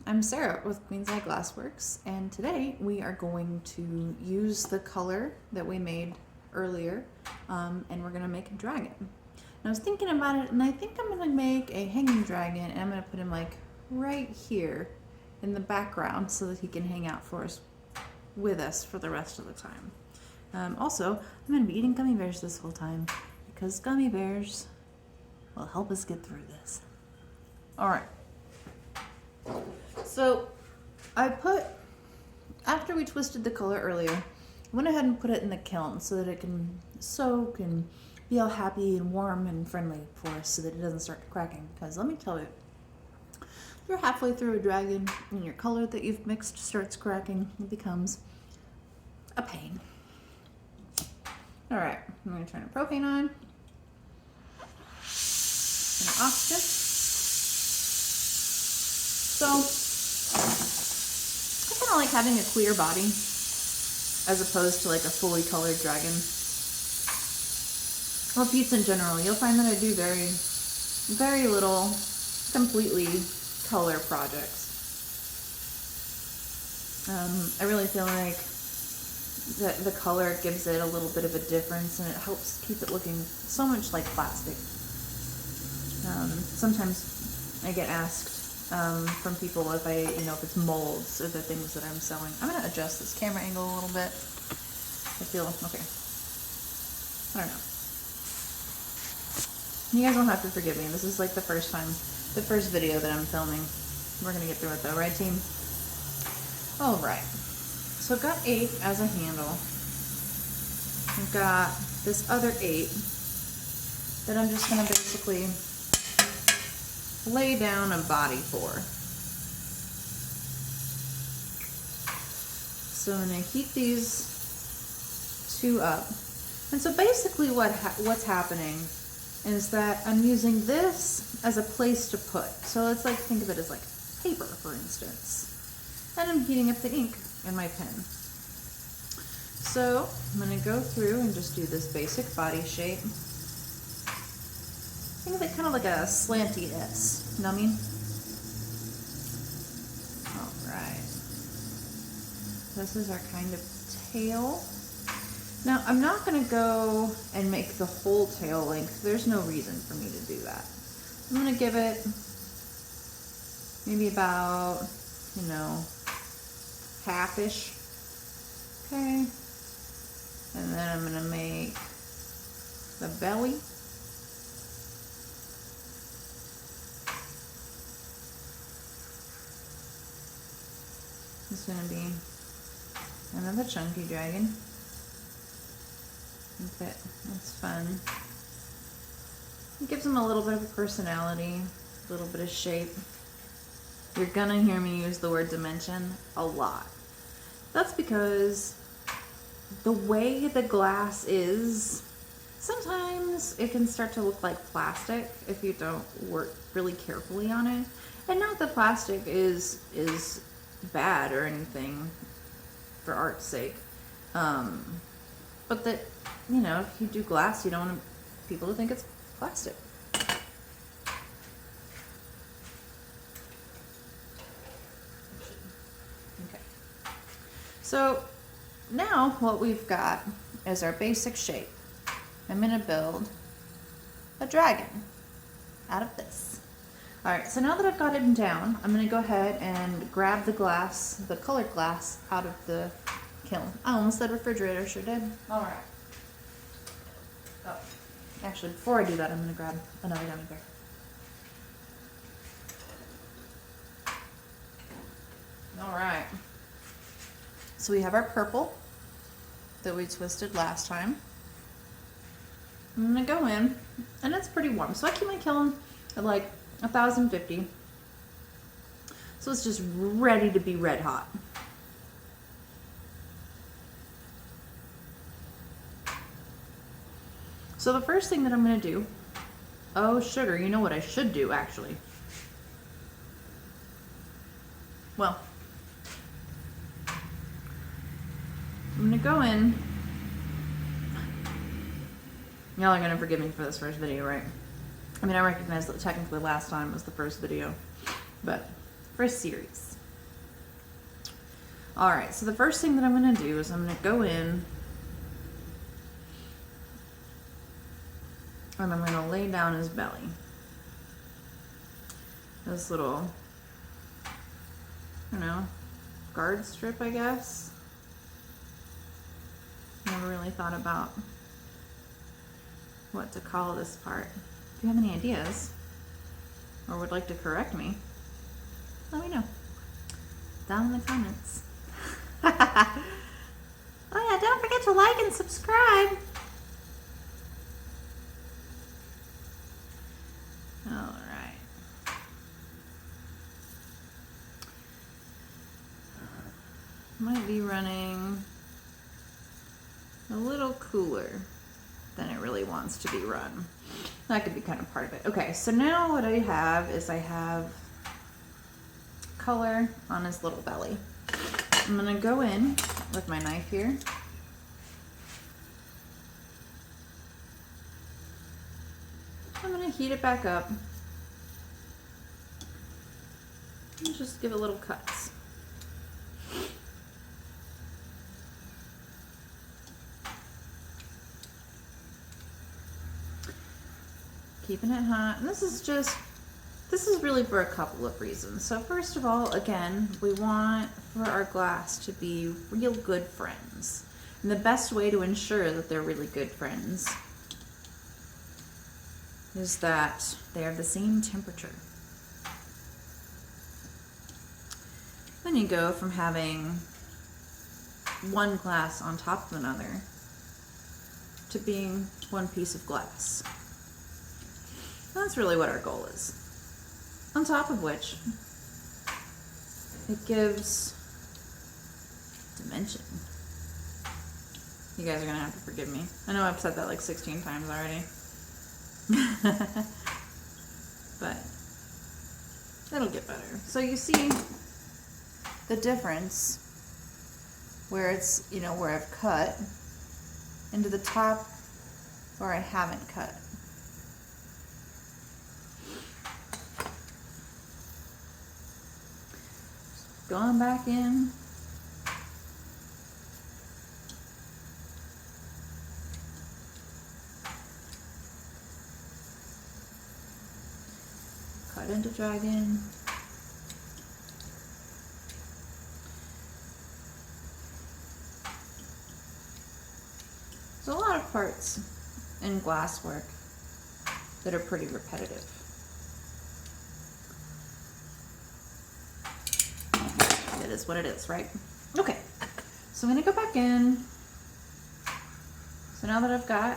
I'm Sarah with Queen's Eye Glassworks, and today we are going to use the color that we made earlier, and we're going to make a dragon. And I was thinking about it, and I think I'm going to make a hanging dragon, and I'm going to put him like right here in the background so that he can hang out with us for the rest of the time. Also, I'm going to be eating gummy bears this whole time because gummy bears will help us get through this. All right. So after we twisted the color earlier, I went ahead and put it in the kiln so that it can soak and be all happy and warm and friendly for us so that it doesn't start cracking. Because let me tell you, if you're halfway through a dragon and your color that you've mixed starts cracking, it becomes a pain. All right, I'm going to turn the propane on and oxygen. So I kind of like having a clear body as opposed to like a fully colored dragon. Or pizza in general. You'll find that I do very, very little completely color projects. I really feel like that the color gives it a little bit of a difference and it helps keep it looking so much like plastic. Sometimes I get asked from people if if it's molds or the things that I'm selling. I'm going to adjust this camera angle a little bit. I feel, okay. I don't know. You guys don't have to forgive me. This is like the first video that I'm filming. We're going to get through it though, right team? All right. So I've got 8 as a handle. I've got this other 8 that I'm just going to basically lay down a body for. So I'm going to heat these 2 up. And so basically what's happening is that I'm using this as a place to put. So it's like, think of it as like paper, for instance. And I'm heating up the ink in my pen. So I'm going to go through and just do this basic body shape. Think of it kind of like a slanty S. You know what I mean? Alright. This is our kind of tail. Now, I'm not going to go and make the whole tail length. There's no reason for me to do that. I'm going to give it maybe about, half-ish. Okay. And then I'm going to make the belly. It's going to be another chunky dragon. Okay, that's fun. It gives them a little bit of a personality, a little bit of shape. You're going to hear me use the word dimension a lot. That's because the way the glass is, sometimes it can start to look like plastic if you don't work really carefully on it. And not that plastic is bad or anything for art's sake, but that if you do glass, you don't want people to think it's plastic. Okay, so now what we've got is our basic shape. I'm going to build a dragon out of this. Alright, so now that I've got it down, I'm going to go ahead and grab the glass, the colored glass, out of the kiln. I almost said refrigerator, sure did. Alright. Oh, actually, before I do that, I'm going to grab another gummy bear. Alright. So we have our purple that we twisted last time. I'm going to go in, and it's pretty warm. So I keep my kiln at like 1050. So it's just ready to be red hot. So the first thing that I'm going to do, oh sugar, you know what I should do actually. Well, I'm going to go in. Y'all are going to forgive me for this first video, right? I mean, I recognize that technically last time was the first video, but for a series. All right, so the first thing that I'm gonna do is I'm gonna go in and I'm gonna lay down his belly. This little, I don't know, guard strip, I guess. Never really thought about what to call this part. If you have any ideas or would like to correct me, let me know down in the comments. Oh yeah, don't forget to like and subscribe. All right. Might be running a little cooler than it really wants to be run. That could be kind of part of it. Okay, so now what I have is I have color on his little belly. I'm gonna go in with my knife here. I'm gonna heat it back up and just give it little cuts. Keeping it hot. And this is really for a couple of reasons. So first of all, again, we want for our glass to be real good friends. And the best way to ensure that they're really good friends is that they are the same temperature. Then you go from having one glass on top of another to being one piece of glass. That's really what our goal is. On top of which, it gives dimension. You guys are gonna have to forgive me. I know I've said that like 16 times already. But it'll get better. So you see the difference where it's, you know, where I've cut into the top where I haven't cut. Going back in. Cut into dragon. There's a lot of parts in glasswork that are pretty repetitive. It is what it is, right? Okay, so I'm gonna go back in. So now that I've got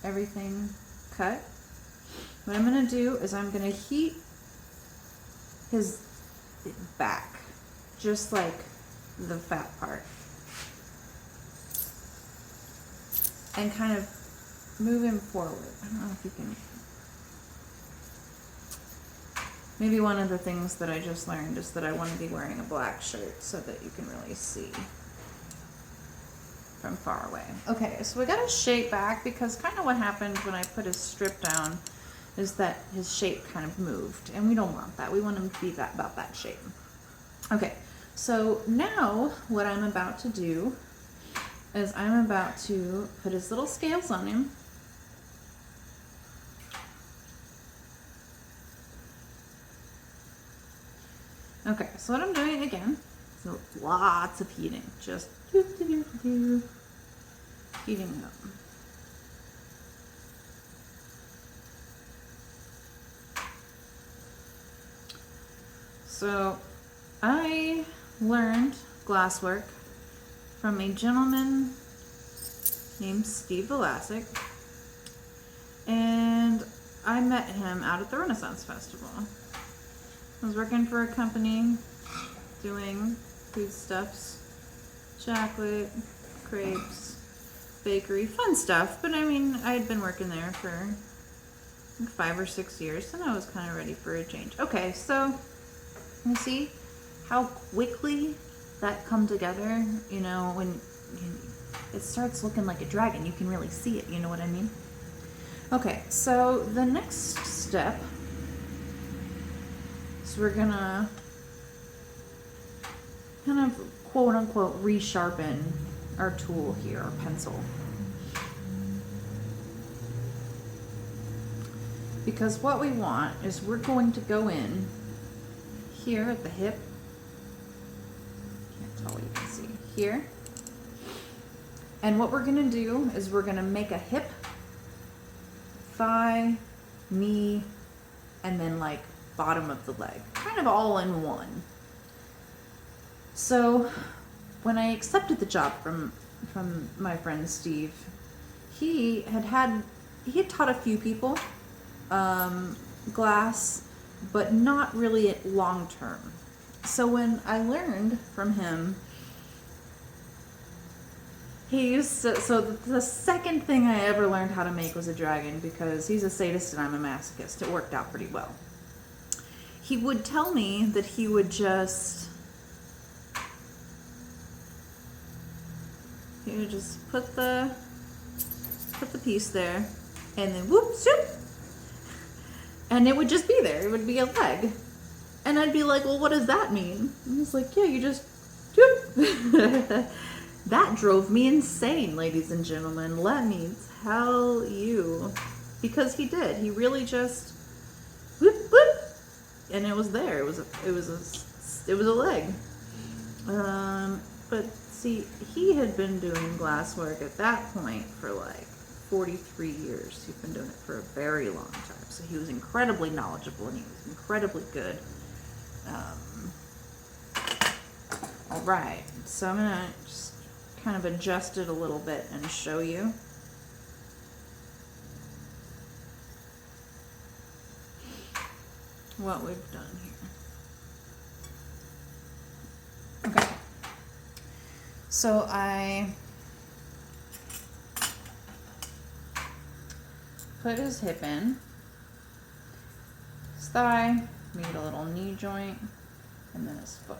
everything cut, what I'm gonna do is I'm gonna heat his back, just like the fat part, and kind of move him forward. I don't know if you can. Maybe one of the things that I just learned is that I want to be wearing a black shirt so that you can really see from far away. Okay, so we got his shape back because kind of what happened when I put his strip down is that his shape kind of moved, and we don't want that. We want him to be about that shape. Okay, so now what I'm about to do is I'm about to put his little scales on him. Okay, so what I'm doing again, so lots of heating, just heating it up. So I learned glasswork from a gentleman named Steve Velasic, and I met him out at the Renaissance Festival. I was working for a company doing foodstuffs, chocolate, crepes, bakery, fun stuff. But I mean, I had been working there for like 5 or 6 years, and I was kind of ready for a change. Okay, so you see how quickly that come together, you know, when it starts looking like a dragon, you can really see it, you know what I mean? Okay, so the next step, so we're gonna kind of quote unquote resharpen our tool here, our pencil. Because what we want is we're going to go in here at the hip. Can't tell what you can see here. And what we're gonna do is we're gonna make a hip, thigh, knee, and then like bottom of the leg, kind of all in one. So when I accepted the job from my friend Steve, he had taught a few people glass, but not really long term. So when I learned from him, he used to, so the second thing I ever learned how to make was a dragon, because he's a sadist and I'm a masochist. It worked out pretty well. He would tell me that he would just put the piece there and then whoop, zoop, and it would just be there. It would be a leg. And I'd be like, well, what does that mean? And he's like, yeah, you just zoop. That drove me insane, ladies and gentlemen. Let me tell you. Because he did. He really just whoop, whoop, and it was there. It was a leg. But see, he had been doing glass work at that point for like 43 years. He'd been doing it for a very long time. So he was incredibly knowledgeable and he was incredibly good. All right, so I'm gonna just kind of adjust it a little bit and show you. What we've done here. Okay. So I put his hip in, his thigh, made a little knee joint, and then his foot.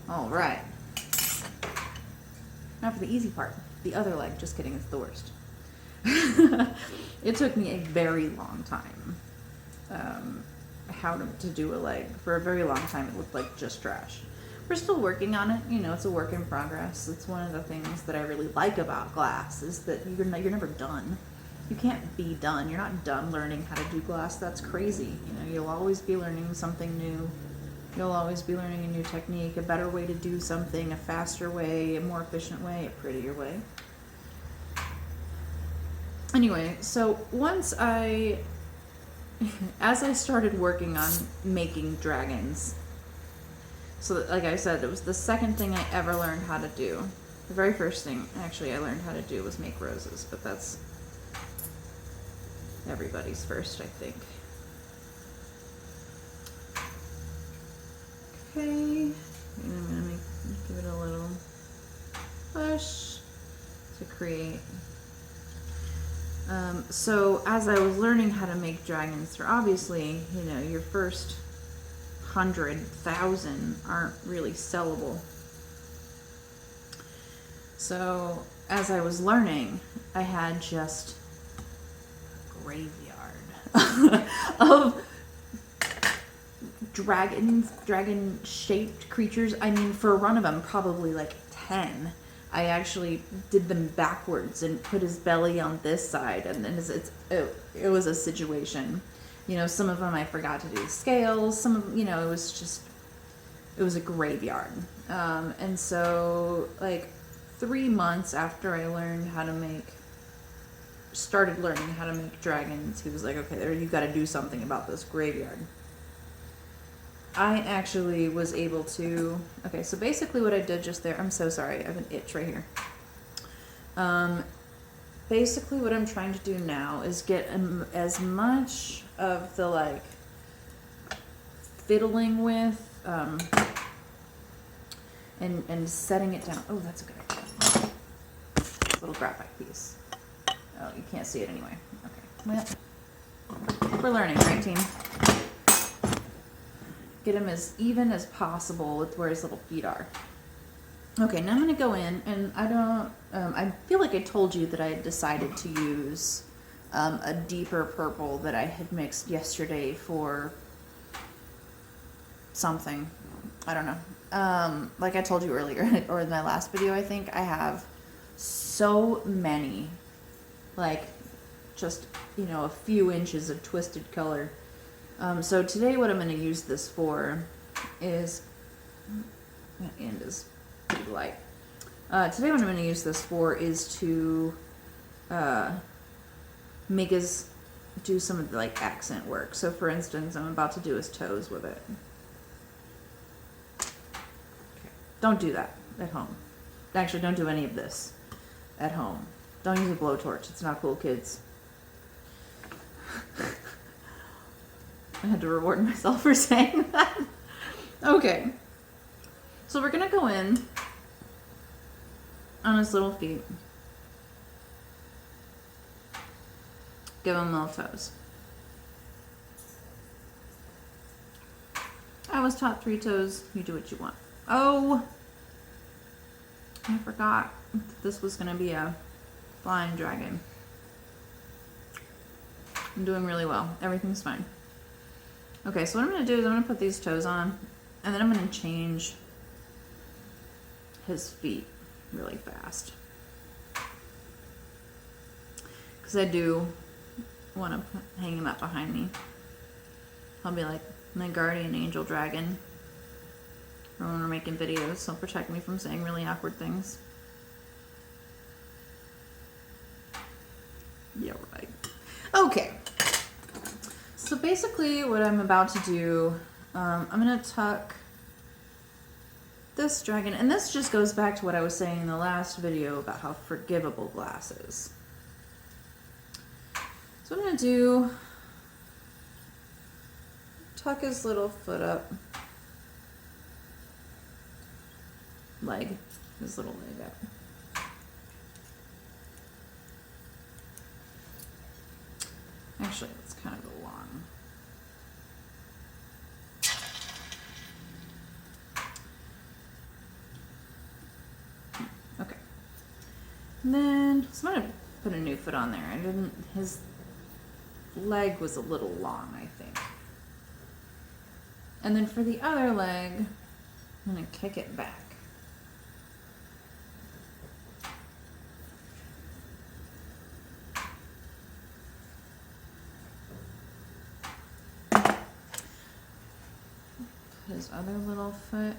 All right. Now for the easy part, the other leg. Just kidding, it's the worst. It took me a very long time how to do a leg. For a very long time, it looked like just trash. We're still working on it. You know, it's a work in progress. It's one of the things that I really like about glass is that you're never done. You can't be done. You're not done learning how to do glass. That's crazy. You know, you'll always be learning something new. You'll always be learning a new technique, a better way to do something, a faster way, a more efficient way, a prettier way. Anyway, so as I started working on making dragons, so that, like I said, it was the second thing I ever learned how to do. The very first thing actually I learned how to do was make roses, but that's everybody's first, I think. Okay, and I'm gonna give it a little push to create. So as I was learning how to make dragons, they're obviously, you know, your first 100,000 aren't really sellable. So as I was learning, I had just a graveyard of dragon-shaped creatures. I mean, for a run of them, probably like 10. I actually did them backwards and put his belly on this side, and then it was a situation. You know, some of them I forgot to do the scales. Some of them, you know, it was a graveyard. And so, like 3 months after I started learning how to make dragons, he was like, okay, you got to do something about this graveyard. I actually was able to, okay, so basically what I did just there, I'm so sorry, I have an itch right here. Basically what I'm trying to do now is get as much of the like fiddling with and setting it down. Oh, that's a good idea. Little graphite piece. Oh, you can't see it anyway. Okay, well, we're learning, right, team? Get him as even as possible with where his little feet are. Okay, now I'm going to go in, and I feel like I told you that I had decided to use a deeper purple that I had mixed yesterday for something. I don't know. Like I told you earlier, or in my last video, I think, I have so many, like, just, you know, a few inches of twisted color. So today what I'm going to use this for is, that end is pretty light. Today what I'm going to use this for is to make us do some of the, like, accent work. So for instance, I'm about to do his toes with it. Okay. Don't do that at home. Actually, don't do any of this at home. Don't use a blowtorch. It's not cool, kids. I had to reward myself for saying that. Okay. So we're going to go in on his little feet. Give him little toes. I was taught 3 toes. You do what you want. Oh, I forgot that this was going to be a flying dragon. I'm doing really well. Everything's fine. Okay, so what I'm going to do is I'm going to put these toes on, and then I'm going to change his feet really fast. Because I do want to hang him up behind me. I'll be like my guardian angel dragon. Or when we're making videos, he'll protect me from saying really awkward things. Yeah, right. Okay. So basically what I'm about to do, I'm going to tuck this dragon, and this just goes back to what I was saying in the last video about how forgivable glass is. So what I'm going to do, tuck his little foot up, his little leg up. Actually, it's kind of a long. Okay. And then, so I'm going to put a new foot on there. His leg was a little long, I think. And then for the other leg, I'm going to kick it back. His other little foot.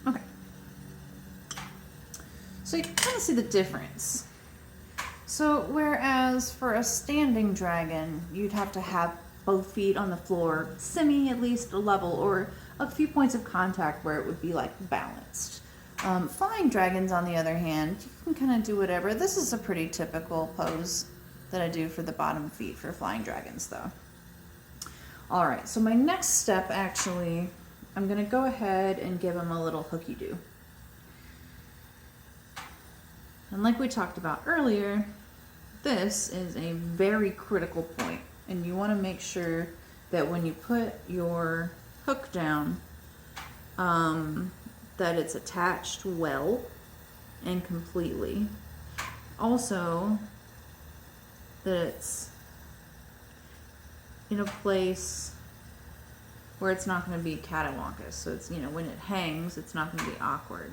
Okay. So you can kind of see the difference. So whereas for a standing dragon, you'd have to have both feet on the floor, at least level, or a few points of contact where it would be like balanced. Flying dragons, on the other hand, you can kind of do whatever. This is a pretty typical pose that I do for the bottom feet for flying dragons, though. All right, so my next step, actually, I'm going to go ahead and give him a little hooky-doo. And like we talked about earlier, this is a very critical point, and you want to make sure that when you put your hook down, that it's attached well and completely. Also, that it's in a place where it's not going to be cattywampus. So it's, when it hangs, it's not going to be awkward.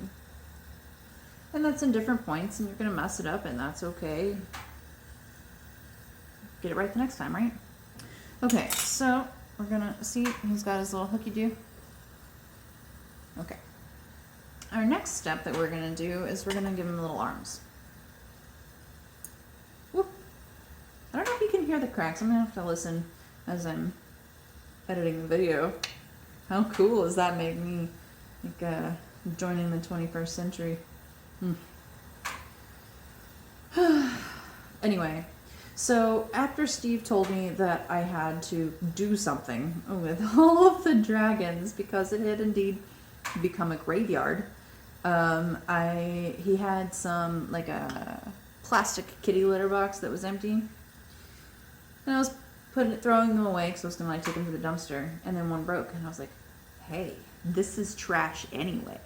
And that's in different points, and you're going to mess it up, and that's okay. Get it right the next time, right? Okay, so we're going to see he's got his little hooky-doo. Okay. Our next step that we're going to do is we're going to give him little arms. Whoop. I don't know if you can hear the cracks. I'm going to have to listen as I'm editing the video. How cool does that make me? Like, joining the 21st century. Anyway, so after Steve told me that I had to do something with all of the dragons because it had indeed become a graveyard, he had some, like a plastic kitty litter box that was empty, and I was throwing them away because I was gonna like take them to the dumpster, and then one broke, and I was like, hey, this is trash anyway.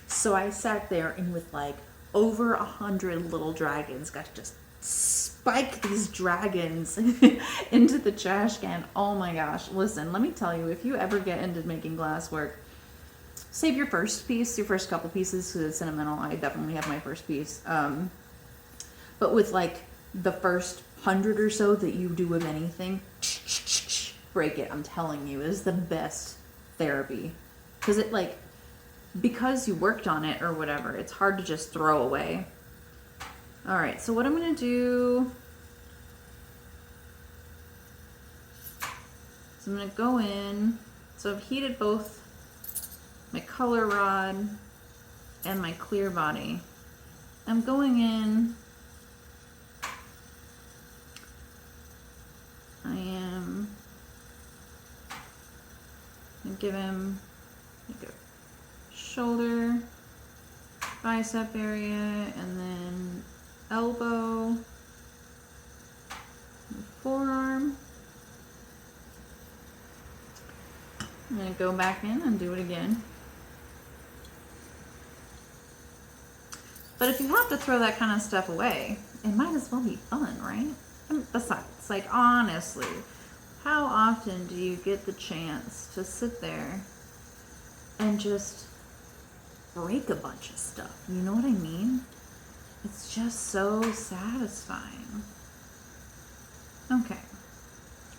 So I sat there and with like over 100 little dragons, got to just spike these dragons into the trash can. Oh my gosh. Listen, let me tell you, if you ever get into making glass work, save your first piece, your first couple pieces, because it's sentimental. I definitely have my first piece. But with like the first 100 or so that you do of anything, break it. I'm telling you, it is the best therapy. Because it like, because you worked on it or whatever, it's hard to just throw away. All right, so what I'm gonna do, so I'm gonna go in, so I've heated both my color rod and my clear body. I'm going in, I am gonna give him like a shoulder, bicep area, and then elbow, forearm. I'm gonna go back in and do it again. But if you have to throw that kind of stuff away, it might as well be fun, right? And besides, like honestly, how often do you get the chance to sit there and just break a bunch of stuff? You know what I mean? It's just so satisfying. Okay,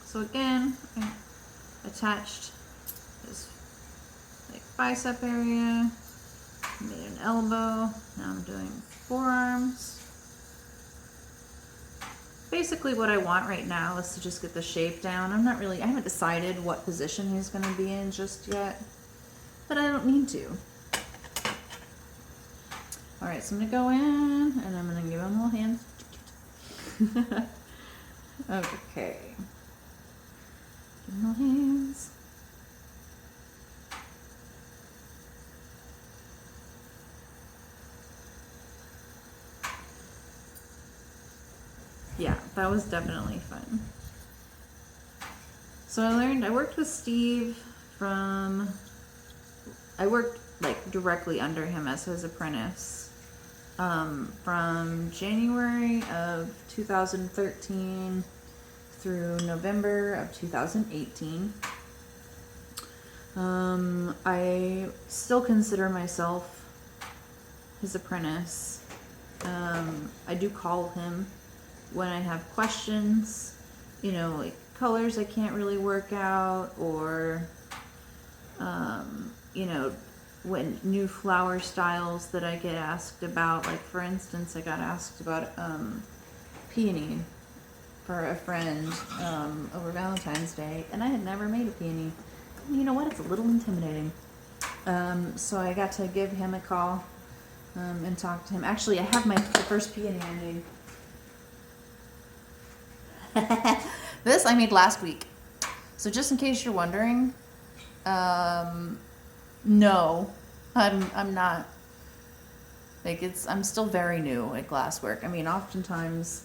so again, I attached this like bicep area, made an elbow, now I'm doing forearms. Basically what I want right now is to just get the shape down. I haven't decided what position he's gonna be in just yet, but I don't need to. All right, so I'm gonna go in and I'm gonna give him little hands. Okay. Give him little hands. Yeah, that was definitely fun. So I worked with Steve I worked like directly under him as his apprentice from January of 2013 through November of 2018. I still consider myself his apprentice. I do call him when I have questions, you know, like colors I can't really work out, or you know, when new flower styles that I get asked about. Like for instance, I got asked about peony for a friend over Valentine's Day, and I had never made a peony. You know what? It's a little intimidating. So I got to give him a call and talk to him. Actually, I have the first peony I made. This I made last week. So just in case you're wondering, no, I'm not. Like I'm still very new at glasswork. I mean, oftentimes,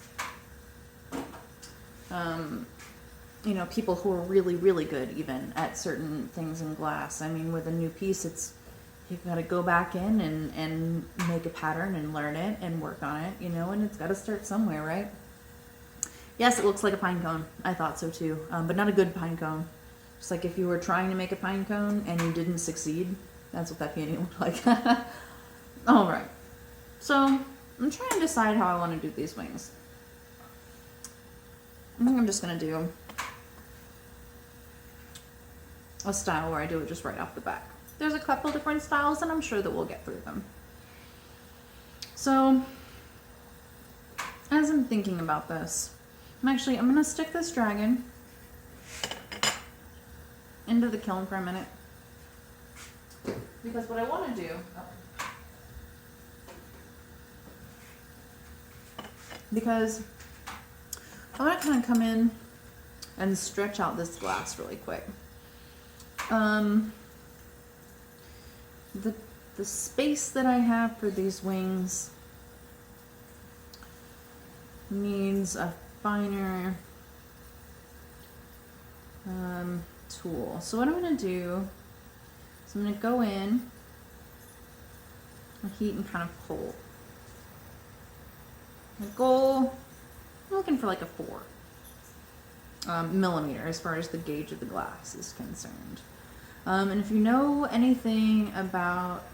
you know, people who are really, really good even at certain things in glass. I mean, with a new piece, you've got to go back in and make a pattern and learn it and work on it, you know, and it's got to start somewhere, right? Yes, it looks like a pine cone. I thought so too, but not a good pine cone. Just like if you were trying to make a pine cone and you didn't succeed, that's what that peony looked like. All right, so I'm trying to decide how I want to do these wings. I think I'm just gonna do a style where I do it just right off the back. There's a couple different styles, and I'm sure that we'll get through them. So, as I'm thinking about this, I'm gonna stick this dragon into the kiln for a minute, because what I want to do, because I want to kind of come in and stretch out this glass really quick. The space that I have for these wings needs a finer tool. So what I'm going to do is I'm going to go in, heat and kind of pull. My goal, I'm looking for like a 4 millimeter as far as the gauge of the glass is concerned. And if you know anything about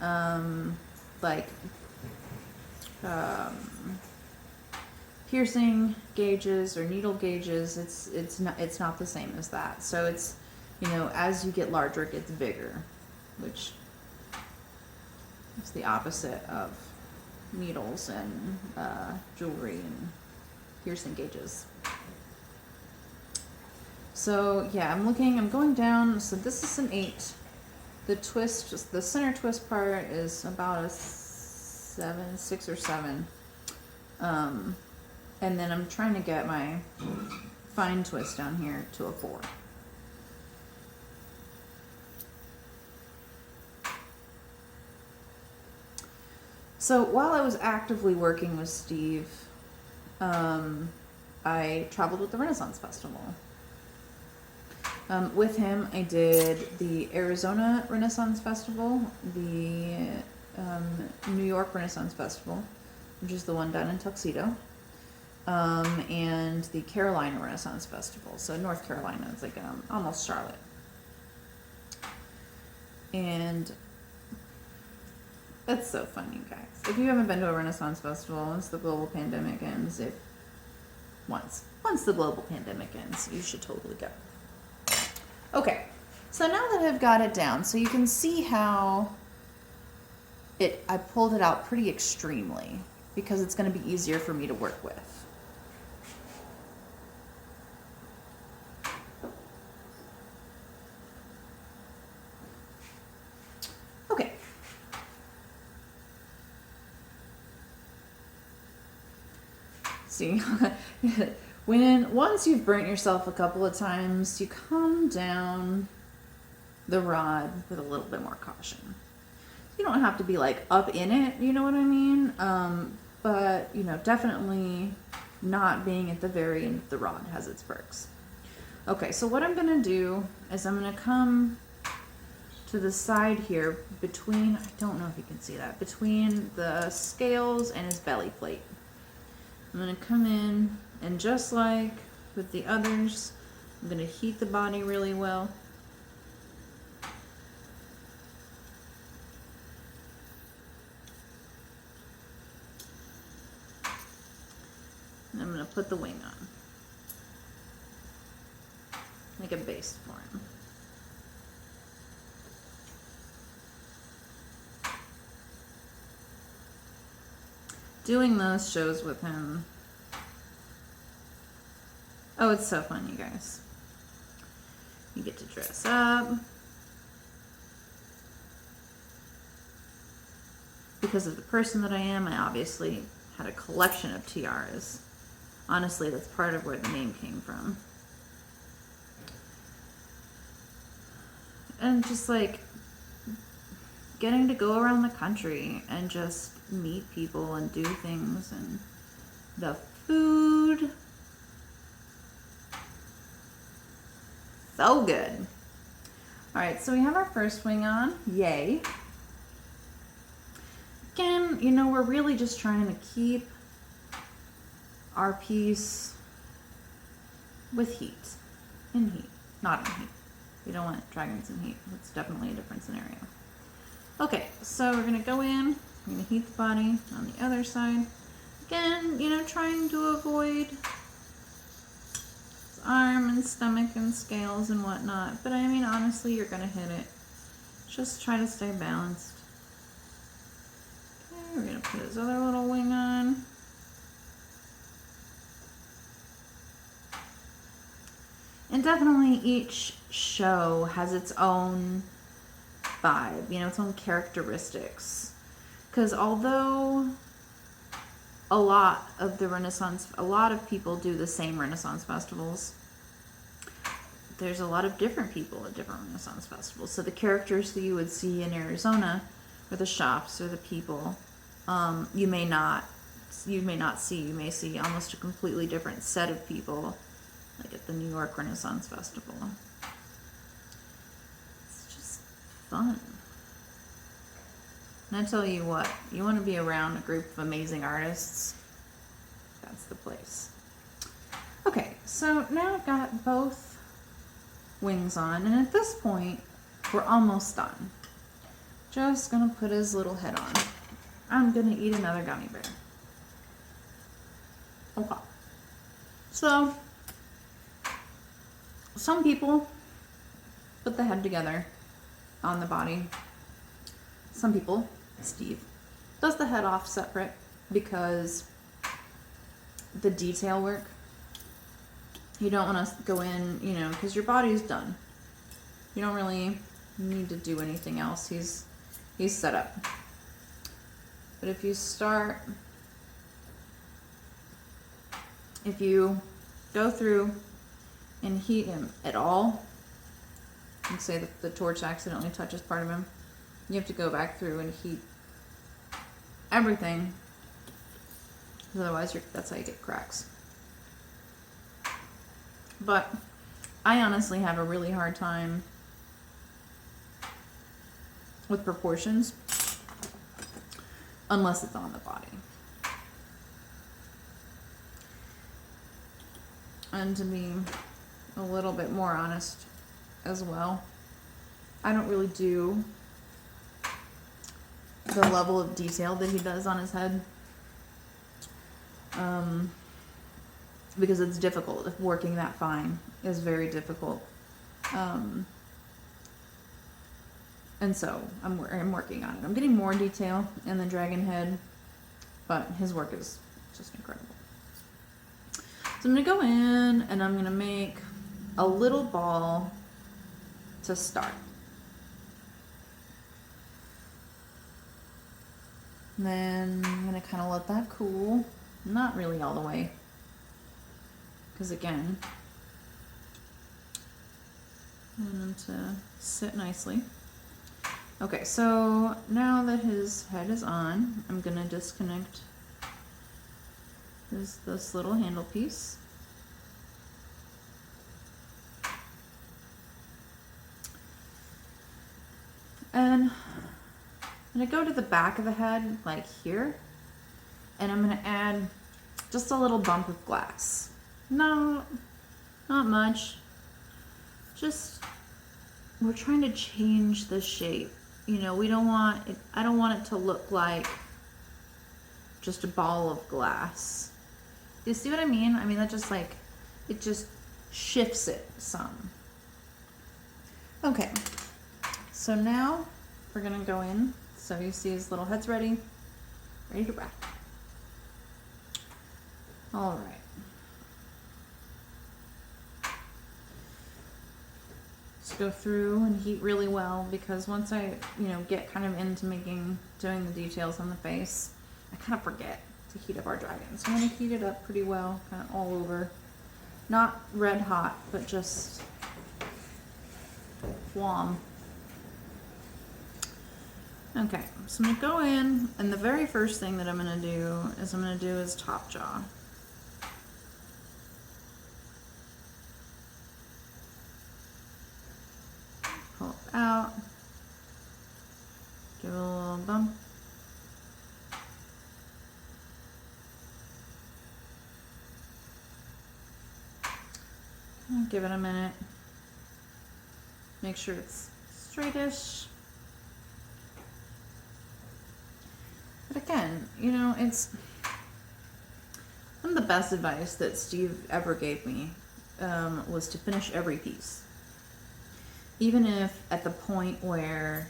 piercing gauges or needle gauges, it's not the same as that. So it's, you know, as you get larger, it gets bigger, which is the opposite of needles and jewelry and piercing gauges. So yeah, I'm going down. So this is an 8. The twist, just the center twist part, is about a 6 or 7. And then I'm trying to get my fine twist down here to a 4. So while I was actively working with Steve, I traveled with the Renaissance Festival. With him, I did the Arizona Renaissance Festival, the New York Renaissance Festival, which is the one down in Tuxedo, and the Carolina Renaissance Festival. So North Carolina, it's like almost Charlotte. And that's so fun, you guys. If you haven't been to a Renaissance Festival, once the global pandemic ends, once the global pandemic ends, you should totally go. Okay, so now that I've got it down, so you can see how I pulled it out pretty extremely because it's going to be easier for me to work with. Okay. See, once you've burnt yourself a couple of times, you come down the rod with a little bit more caution. You don't have to be like up in it, you know what I mean? But, you know, definitely not being at the very end of the rod has its perks. Okay, so what I'm going to do is I'm going to come to the side here between, I don't know if you can see that, between the scales and his belly plate. I'm going to come in, and just like with the others, I'm going to heat the body really well. And I'm going to put the wing on, like a base for him. Doing those shows with him, oh, it's so fun, you guys. You get to dress up. Because of the person that I am, I obviously had a collection of tiaras. Honestly, that's part of where the name came from. And just like getting to go around the country and just meet people and do things, and the food, so good. All right, so we have our first wing on, yay. Again, you know, we're really just trying to keep our piece with heat, in heat, not in heat. We don't want dragons in heat. That's definitely a different scenario. Okay, so we're gonna go in, we're gonna heat the body on the other side. Again, you know, trying to avoid his arm and stomach and scales and whatnot. But I mean, honestly, you're gonna hit it. Just try to stay balanced. Okay, we're gonna put his other little wing on. And definitely each show has its own vibe, you know, its own characteristics. Because although a lot of people do the same Renaissance festivals, there's a lot of different people at different Renaissance festivals. So the characters that you would see in Arizona, or the shops, or the people, you may not see. You may see almost a completely different set of people, like at the New York Renaissance Festival. fun. And I tell you what, you want to be around a group of amazing artists, that's the place. Okay, so now I've got both wings on, and at this point, we're almost done. Just gonna put his little head on. I'm gonna eat another gummy bear. Okay. So, some people put the head together on the body. Some people, Steve, does the head off separate because the detail work. You don't want to go in, you know, because your body's done. You don't really need to do anything else. He's set up. But if you go through and heat him at all, and say that the torch accidentally touches part of him, you have to go back through and heat everything, because otherwise that's how you get cracks. But I honestly have a really hard time with proportions unless it's on the body. And to be a little bit more honest as well, I don't really do the level of detail that he does on his head, because it's difficult. Working that fine is very difficult, and so I'm working on it. I'm getting more detail in the dragon head, but his work is just incredible. So I'm gonna go in and I'm gonna make a little ball to start. And then I'm gonna kind of let that cool. Not really all the way, because again, I want him to sit nicely. Okay, so now that his head is on, I'm gonna disconnect this little handle piece. And I'm gonna go to the back of the head, like here, and I'm gonna add just a little bump of glass. No, not much. Just, we're trying to change the shape. You know, we don't want it, I don't want it to look like just a ball of glass. Do you see what I mean? I mean, that just like, it just shifts it some. Okay, so now we're gonna go in. So you see his little head's ready to wrap. All right. Just go through and heat really well, because once I, get kind of into doing the details on the face, I kind of forget to heat up our dragon. So I'm gonna heat it up pretty well, kind of all over. Not red hot, but just warm. Okay, so I'm gonna go in, and the very first thing that I'm gonna do is top jaw. Pull it out, give it a little bump. Give it a minute. Make sure it's straightish. But again, it's one of the best advice that Steve ever gave me, was to finish every piece. Even if at the point where,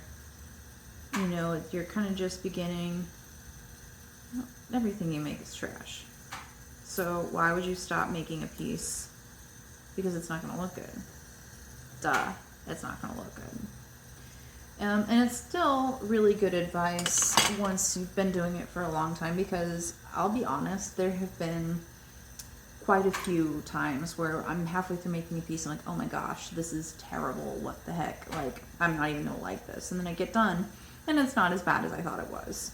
you're kind of just beginning, everything you make is trash. So why would you stop making a piece because it's not going to look good? Duh, it's not going to look good. And it's still really good advice once you've been doing it for a long time, because I'll be honest, there have been quite a few times where I'm halfway through making a piece and I'm like, oh my gosh, this is terrible, what the heck, like, I'm not even gonna like this. And then I get done and it's not as bad as I thought it was.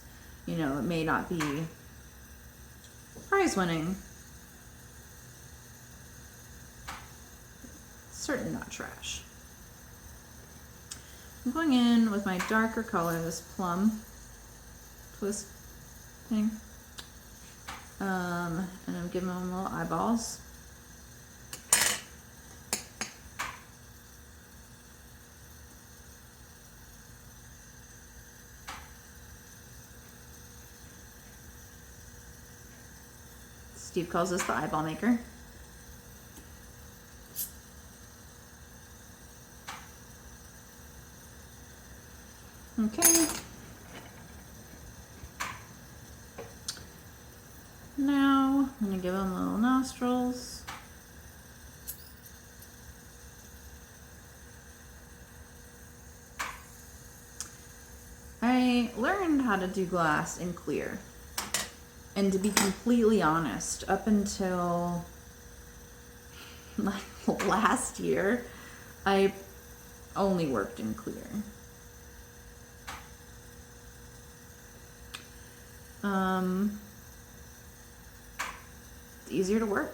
It may not be prize winning, certainly not trash. I'm going in with my darker color, this plum twist thing. And I'm giving them little eyeballs. Steve calls this the eyeball maker. Okay. Now I'm going to give them little nostrils. I learned how to do glass in clear. And to be completely honest, up until like last year, I only worked in clear. It's easier to work.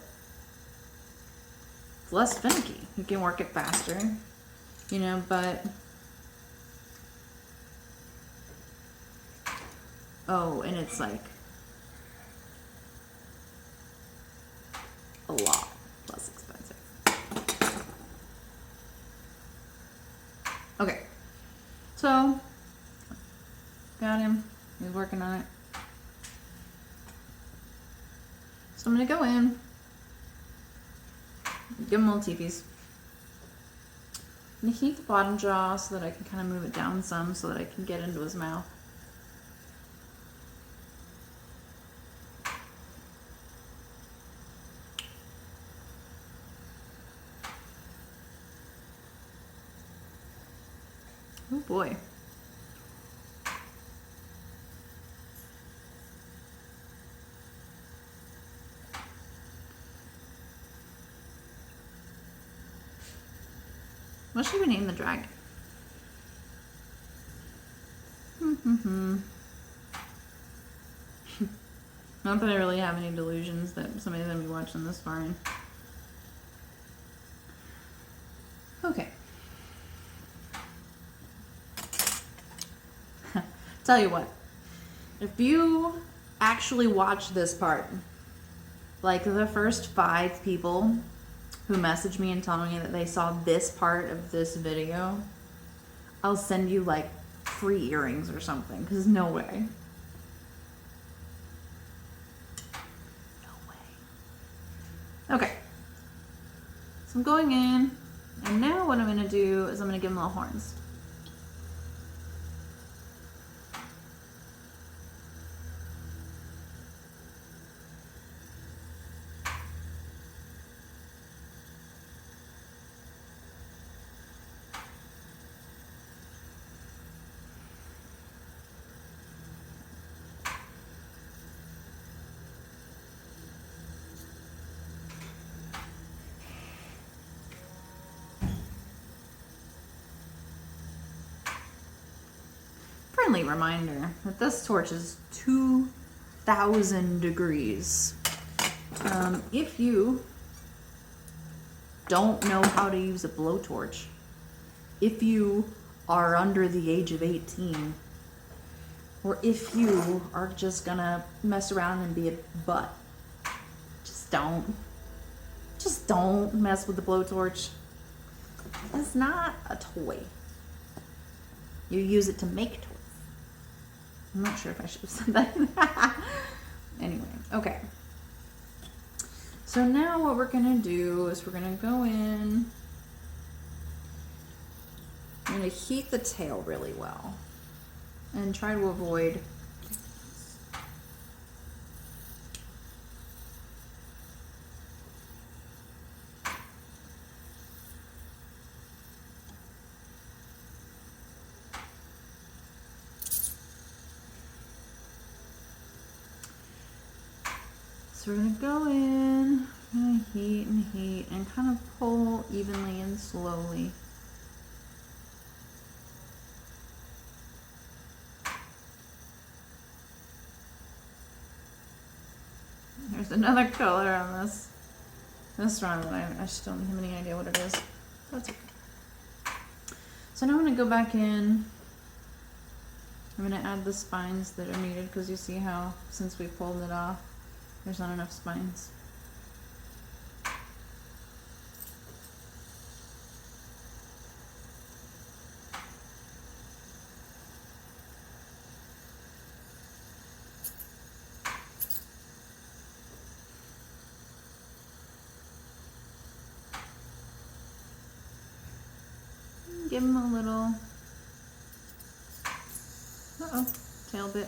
It's less finicky. You can work it faster, you know, but oh, and it's like a lot less expensive. Okay, so got him. He's working on it. So I'm gonna go in, give him little teepees. I'm gonna heat the bottom jaw so that I can kind of move it down some so that I can get into his mouth. Oh boy. What should we name the dragon? Not that I really have any delusions that somebody's gonna be watching this far in. Okay. Tell you what, if you actually watch this part, like the first 5 people who messaged me and told me that they saw this part of this video, I'll send you like free earrings or something, because no way. No way. Okay. So I'm going in, and now what I'm going to do is I'm going to give them little horns. Friendly reminder that this torch is 2,000 degrees. If you don't know how to use a blowtorch, if you are under the age of 18, or if you are just gonna mess around and be a butt, just don't mess with the blowtorch. It's not a toy. You use it to make toys. I'm not sure if I should have said that. Anyway, okay. So now what we're gonna do is we're gonna go in. I'm gonna heat the tail really well and try to avoid So we're gonna go in, and heat and kind of pull evenly and slowly. There's another color on this one that I just don't have any idea what it is. That's okay. So now I'm going to go back in. I'm going to add the spines that are needed because you see how since we pulled it off, there's not enough spines. Give him a little, tail bit.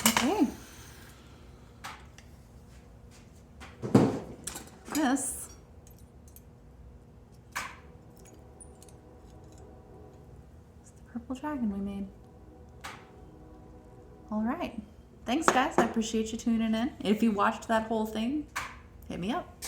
Okay. This is the purple dragon we made. All right. Thanks, guys. I appreciate you tuning in. If you watched that whole thing, hit me up.